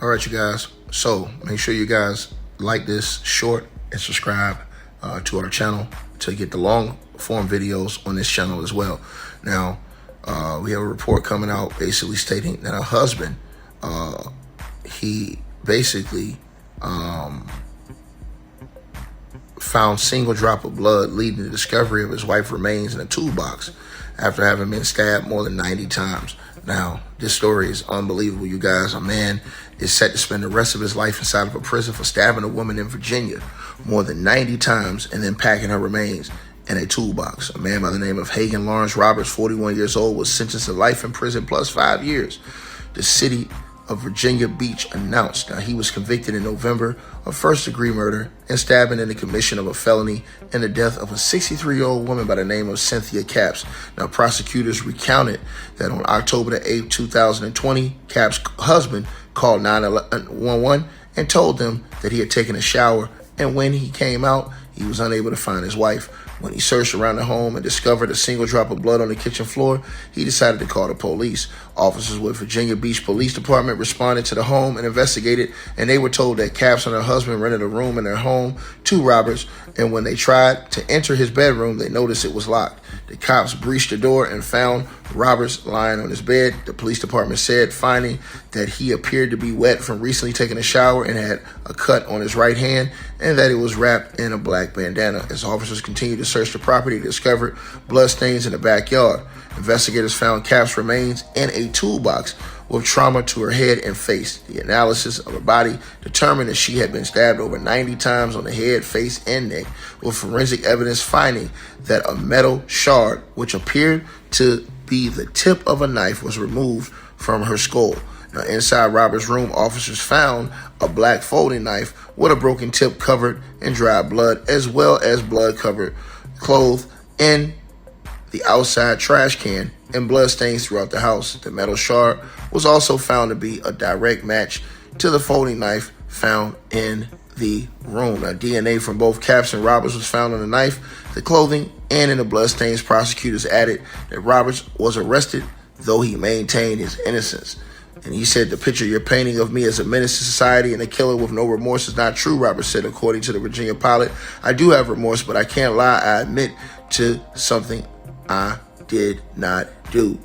All right, you guys. So make sure you guys like this short and subscribe to our channel to get the long form videos on this channel as well. Now, we have a report coming out basically stating that a husband, he basically found single drop of blood leading to the discovery of his wife's remains in a toolbox after having been stabbed more than 90 times. Now, this story is unbelievable, you guys. A man is set to spend the rest of his life inside of a prison for stabbing a woman in Virginia more than 90 times and then packing her remains in a toolbox. A man by the name of Hagen Lawrence Roberts, 41 years old, was sentenced to life in prison plus 5 years. The city of Virginia Beach announced that he was convicted in November of first-degree murder and stabbing in the commission of a felony in the death of a 63-year-old woman by the name of Cynthia Capps. Now, prosecutors recounted that on October the 8th, 2020, Capps' husband called 911 and told them that he had taken a shower, and when he came out, he was unable to find his wife. When he searched around the home and discovered a single drop of blood on the kitchen floor, he decided to call the police. Officers with Virginia Beach Police Department responded to the home and investigated, and they were told that Capps and her husband rented a room in their home to Roberts, and when they tried to enter his bedroom, they noticed it was locked. The cops breached the door and found Roberts lying on his bed. The police department said, finding that he appeared to be wet from recently taking a shower and had a cut on his right hand, and that it was wrapped in a black bandana. As officers continued to search the property, they discovered bloodstains in the backyard. Investigators found Capps' remains in a toolbox with trauma to her head and face. The analysis of her body determined that she had been stabbed over 90 times on the head, face, and neck, with forensic evidence finding that a metal shard, which appeared to be the tip of a knife, was removed from her skull. Now, inside Robert's room, officers found a black folding knife with a broken tip covered in dried blood, as well as blood-covered clothes in the outside trash can and bloodstains throughout the house. The metal shard was also found to be a direct match to the folding knife found in the room. Now, DNA from both Capps and Roberts was found on the knife, the clothing, and in the bloodstains. Prosecutors added that Roberts was arrested, though he maintained his innocence. And he said, "The picture you're painting of me as a menace to society and a killer with no remorse is not true," Roberts said, according to the Virginia Pilot. "I do have remorse, but I can't lie. I admit to something I did not do."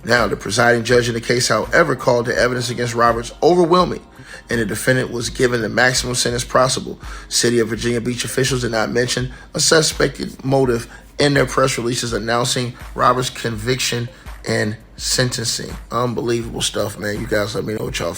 Now, the presiding judge in the case, however, called the evidence against Roberts overwhelming, and the defendant was given the maximum sentence possible. City of Virginia Beach officials did not mention a suspected motive in their press releases announcing Roberts' conviction and sentencing. Unbelievable stuff, man. You guys let me know what y'all